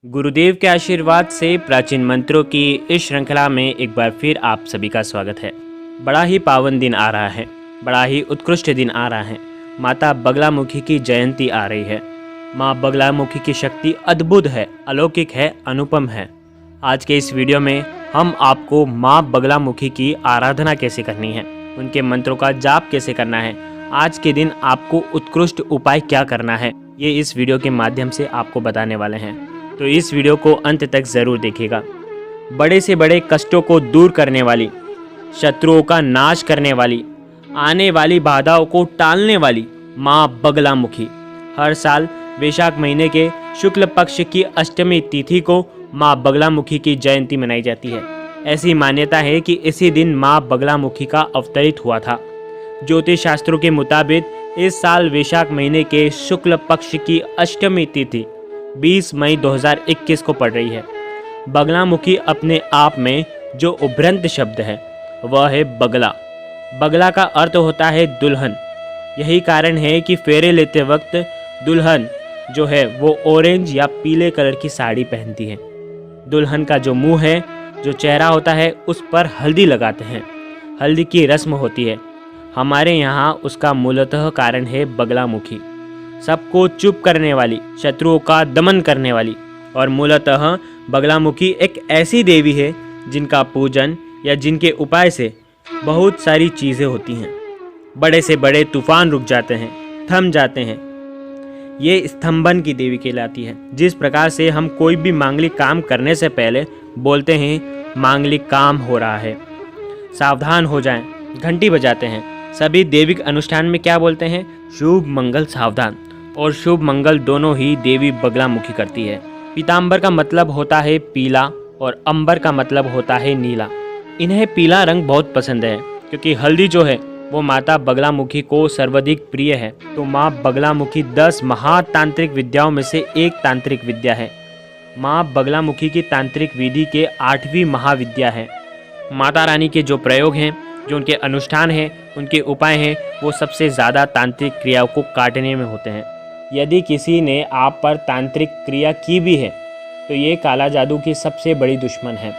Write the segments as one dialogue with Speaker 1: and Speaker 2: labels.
Speaker 1: गुरुदेव के आशीर्वाद से प्राचीन मंत्रों की इस श्रृंखला में एक बार फिर आप सभी का स्वागत है। बड़ा ही पावन दिन आ रहा है, बड़ा ही उत्कृष्ट दिन आ रहा है। माता बगलामुखी की जयंती आ रही है। माँ बगलामुखी की शक्ति अद्भुत है, अलौकिक है, अनुपम है। आज के इस वीडियो में हम आपको माँ बगलामुखी की आराधना कैसे करनी है, उनके मंत्रों का जाप कैसे करना है, आज के दिन आपको उत्कृष्ट उपाय क्या करना है, ये इस वीडियो के माध्यम से आपको बताने वाले हैं। तो इस वीडियो को अंत तक ज़रूर देखिएगा। बड़े से बड़े कष्टों को दूर करने वाली, शत्रुओं का नाश करने वाली, आने वाली बाधाओं को टालने वाली माँ बगलामुखी हर साल वैशाख महीने के शुक्ल पक्ष की अष्टमी तिथि को माँ बगलामुखी की जयंती मनाई जाती है। ऐसी मान्यता है कि इसी दिन माँ बगलामुखी का अवतरित हुआ था। ज्योतिष शास्त्रों के मुताबिक इस साल वैशाख महीने के शुक्ल पक्ष की अष्टमी तिथि 20 मई 2021 को पड़ रही है। बगलामुखी अपने आप में जो उभ्रंत शब्द है वह है बगला। बगला का अर्थ होता है दुल्हन। यही कारण है कि फेरे लेते वक्त दुल्हन जो है वो ऑरेंज या पीले कलर की साड़ी पहनती है। दुल्हन का जो मुंह है, जो चेहरा होता है, उस पर हल्दी लगाते हैं। हल्दी की रस्म होती है। हमारे यहाँ उसका मूलतः कारण है बगलामुखी, सबको चुप करने वाली, शत्रुओं का दमन करने वाली। और मूलतः बगलामुखी एक ऐसी देवी है जिनका पूजन या जिनके उपाय से बहुत सारी चीज़ें होती हैं। बड़े से बड़े तूफान रुक जाते हैं, थम जाते हैं। ये स्तंभन की देवी कहलाती है। जिस प्रकार से हम कोई भी मांगलिक काम करने से पहले बोलते हैं मांगलिक काम हो रहा है, सावधान हो जाएं, घंटी बजाते हैं। सभी दैविक अनुष्ठान में क्या बोलते हैं? शुभ मंगल सावधान। और शुभ मंगल दोनों ही देवी बगलामुखी करती है। पीतांबर का मतलब होता है पीला और अंबर का मतलब होता है नीला। इन्हें पीला रंग बहुत पसंद है क्योंकि हल्दी जो है वो माता बगलामुखी को सर्वाधिक प्रिय है। तो माँ बगलामुखी 10 महातांत्रिक विद्याओं में से एक तांत्रिक विद्या है। माँ बगलामुखी की तांत्रिक विधि के 8वीं महाविद्या है। माता रानी के जो प्रयोग हैं, जो उनके अनुष्ठान हैं, उनके उपाय हैं, वो सबसे ज़्यादा तांत्रिक क्रियाओं को काटने में होते हैं। यदि किसी ने आप पर तांत्रिक क्रिया की भी है तो ये काला जादू की सबसे बड़ी दुश्मन है।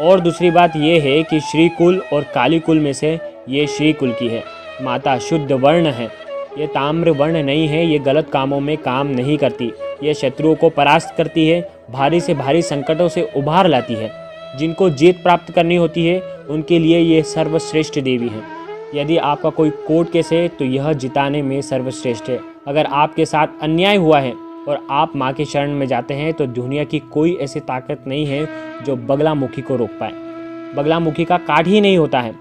Speaker 1: और दूसरी बात ये है कि श्री कुल और काली कुल में से ये श्री कुल की है। माता शुद्ध वर्ण है, ये ताम्र वर्ण नहीं है। ये गलत कामों में काम नहीं करती। ये शत्रुओं को परास्त करती है, भारी से भारी संकटों से उभार लाती है। जिनको जीत प्राप्त करनी होती है उनके लिए ये सर्वश्रेष्ठ देवी है। यदि आपका कोई कोर्ट केस है तो यह जिताने में सर्वश्रेष्ठ है। अगर आपके साथ अन्याय हुआ है और आप माँ के शरण में जाते हैं तो दुनिया की कोई ऐसी ताकत नहीं है जो बगलामुखी को रोक पाए। बगलामुखी का काट ही नहीं होता है।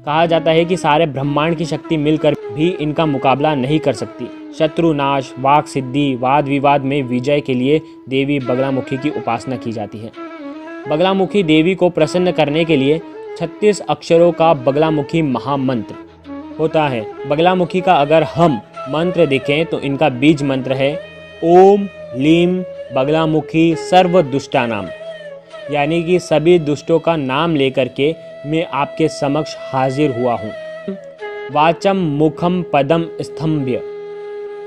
Speaker 1: कहा जाता है कि सारे ब्रह्मांड की शक्ति मिलकर भी इनका मुकाबला नहीं कर सकती। शत्रु नाश, वाक सिद्धि, वाद विवाद में विजय के लिए देवी बगलामुखी की उपासना की जाती है। बगलामुखी देवी को प्रसन्न करने के लिए 36 अक्षरों का बगलामुखी महामंत्र होता है। बगलामुखी का अगर हम मंत्र देखें तो इनका बीज मंत्र है ओम लीम बगलामुखी सर्व दुष्टानाम, यानी कि सभी दुष्टों का नाम लेकर के मैं आपके समक्ष हाजिर हुआ हूँ। वाचम मुखम पदम स्तंभ्य।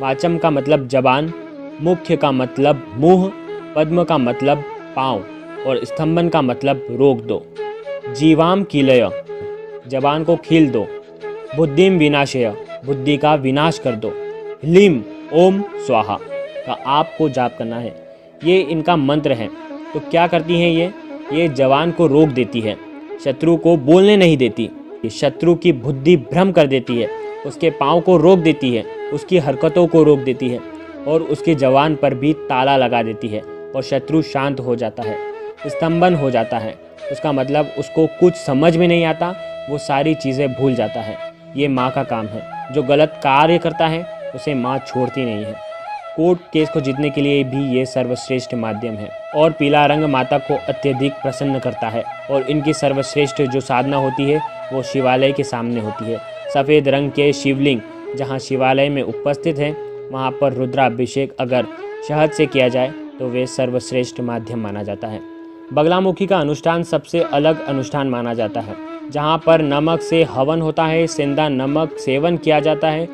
Speaker 1: वाचम का मतलब जबान, मुख्य का मतलब मुंह, पद्म का मतलब पाँव और स्तंभन का मतलब रोक दो। जीवाम कीलय, जबान को खील दो। बुद्धिम विनाशय, बुद्धि का विनाश कर दो। ह्लीम ओम स्वाहा का आपको जाप करना है। ये इनका मंत्र है। तो क्या करती हैं ये जवान को रोक देती है, शत्रु को बोलने नहीं देती, ये शत्रु की बुद्धि भ्रम कर देती है, उसके पाँव को रोक देती है, उसकी हरकतों को रोक देती है और उसके जवान पर भी ताला लगा देती है और शत्रु शांत हो जाता है, स्तंभन हो जाता है। उसका मतलब उसको कुछ समझ में नहीं आता, वो सारी चीज़ें भूल जाता है। ये माँ का काम है। जो गलत कार्य करता है उसे माँ छोड़ती नहीं है। कोर्ट केस को जीतने के लिए भी ये सर्वश्रेष्ठ माध्यम है। और पीला रंग माता को अत्यधिक प्रसन्न करता है और इनकी सर्वश्रेष्ठ जो साधना होती है वो शिवालय के सामने होती है। सफ़ेद रंग के शिवलिंग जहाँ शिवालय में उपस्थित हैं वहाँ पर रुद्राभिषेक अगर शहद से किया जाए तो वे सर्वश्रेष्ठ माध्यम माना जाता है। बगलामुखी का अनुष्ठान सबसे अलग अनुष्ठान माना जाता है, जहाँ पर नमक से हवन होता है, सेंधा नमक सेवन किया जाता है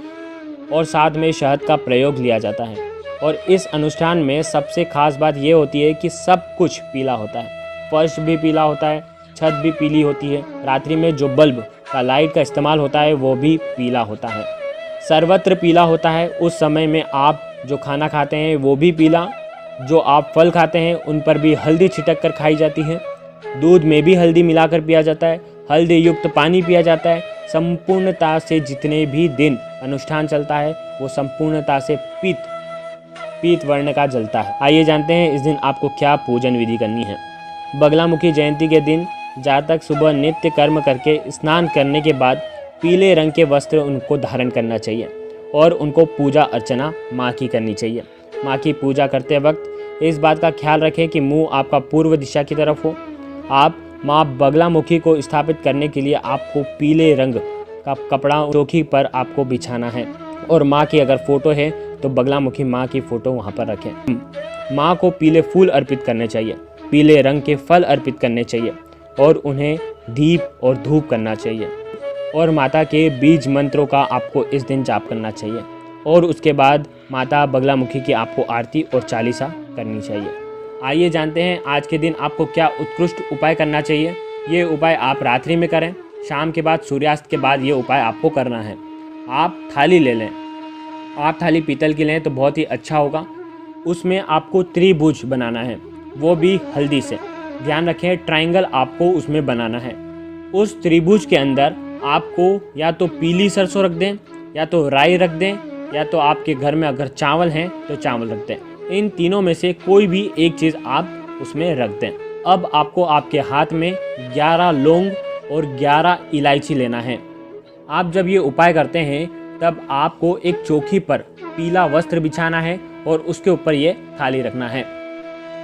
Speaker 1: और साथ में शहद का प्रयोग लिया जाता है। और इस अनुष्ठान में सबसे खास बात ये होती है कि सब कुछ पीला होता है। फर्श भी पीला होता है, छत भी पीली होती है। रात्रि में जो बल्ब का लाइट का इस्तेमाल होता है वो भी पीला होता है। सर्वत्र पीला होता है। उस समय में आप जो खाना खाते हैं वो भी पीला, जो आप फल खाते हैं उन पर भी हल्दी छिटक कर खाई जाती है। दूध में भी हल्दी मिलाकर पिया जाता है। हल्दी युक्त पानी पिया जाता है। संपूर्णता से जितने भी दिन अनुष्ठान चलता है वो संपूर्णता से पीत वर्ण का जलता है। आइए जानते हैं इस दिन आपको क्या पूजन विधि करनी है। बगलामुखी जयंती के दिन जातक सुबह नित्य कर्म करके स्नान करने के बाद पीले रंग के वस्त्र उनको धारण करना चाहिए और उनको पूजा अर्चना माँ की करनी चाहिए। माँ की पूजा करते वक्त इस बात का ख्याल रखें कि मुंह आपका पूर्व दिशा की तरफ हो। आप माँ बगलामुखी को स्थापित करने के लिए आपको पीले रंग का कपड़ा चौकी पर आपको बिछाना है और माँ की अगर फोटो है तो बगलामुखी माँ की फोटो वहाँ पर रखें। माँ को पीले फूल अर्पित करने चाहिए, पीले रंग के फल अर्पित करने चाहिए और उन्हें दीप और धूप करना चाहिए और माता के बीज मंत्रों का आपको इस दिन जाप करना चाहिए और उसके बाद माता बगलामुखी की आपको आरती और चालीसा करनी चाहिए। आइए जानते हैं आज के दिन आपको क्या उत्कृष्ट उपाय करना चाहिए। ये उपाय आप रात्रि में करें, शाम के बाद सूर्यास्त के बाद ये उपाय आपको करना है। आप थाली ले लें, आप थाली पीतल की लें तो बहुत ही अच्छा होगा। उसमें आपको त्रिभुज बनाना है, वो भी हल्दी से। ध्यान रखें ट्रायंगल आपको उसमें बनाना है। उस त्रिभुज के अंदर आपको या तो पीली सरसों रख दें, या तो राई रख दें, या तो आपके घर में अगर चावल हैं तो चावल रख दें। इन तीनों में से कोई भी एक चीज़ आप उसमें रख दें। अब आपको आपके हाथ में 11 लौंग और 11 इलायची लेना है। आप जब ये उपाय करते हैं तब आपको एक चौकी पर पीला वस्त्र बिछाना है और उसके ऊपर ये थाली रखना है।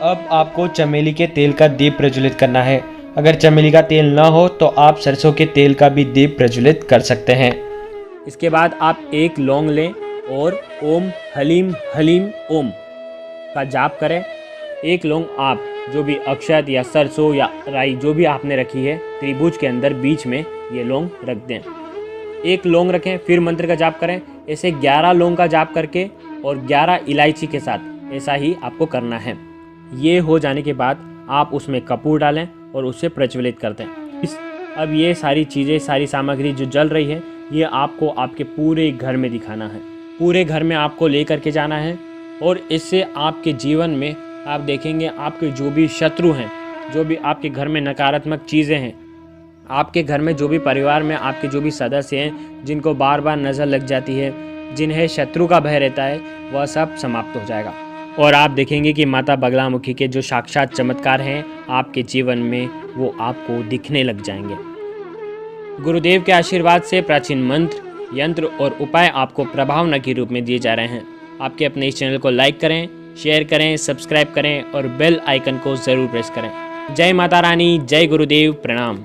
Speaker 2: अब आपको चमेली के तेल का दीप प्रज्वलित करना है। अगर चमेली का तेल ना हो तो आप सरसों के तेल का भी दीप प्रज्वलित कर सकते हैं।
Speaker 1: इसके बाद आप एक लौंग लें और ओम हलीम हलीम ओम का जाप करें। एक लौंग आप जो भी अक्षत या सरसों या राई जो भी आपने रखी है त्रिभुज के अंदर बीच में ये लौंग रख दें। एक लौंग रखें, फिर मंत्र का जाप करें। ऐसे 11 लौंग का जाप करके और 11 इलायची के साथ ऐसा ही आपको करना है। ये हो जाने के बाद आप उसमें कपूर डालें और उसे प्रज्वलित कर दें। अब ये सारी चीज़ें, सारी सामग्री जो जल रही है ये आपको आपके पूरे घर में दिखाना है। पूरे घर में आपको लेकर के जाना है और इससे आपके जीवन में आप देखेंगे आपके जो भी शत्रु हैं, जो भी आपके घर में नकारात्मक चीज़ें हैं, आपके घर में जो भी परिवार में आपके जो भी सदस्य हैं जिनको बार बार नज़र लग जाती है, जिन्हें शत्रु का भय रहता है, वह सब समाप्त हो जाएगा और आप देखेंगे कि माता बगलामुखी के जो साक्षात चमत्कार हैं आपके जीवन में वो आपको दिखने लग जाएंगे। गुरुदेव के आशीर्वाद से प्राचीन मंत्र, यंत्र और उपाय आपको प्रभावना के रूप में दिए जा रहे हैं। आपके अपने इस चैनल को लाइक करें, शेयर करें, सब्सक्राइब करें और बेल आइकन को ज़रूर प्रेस करें। जय माता रानी, जय गुरुदेव, प्रणाम।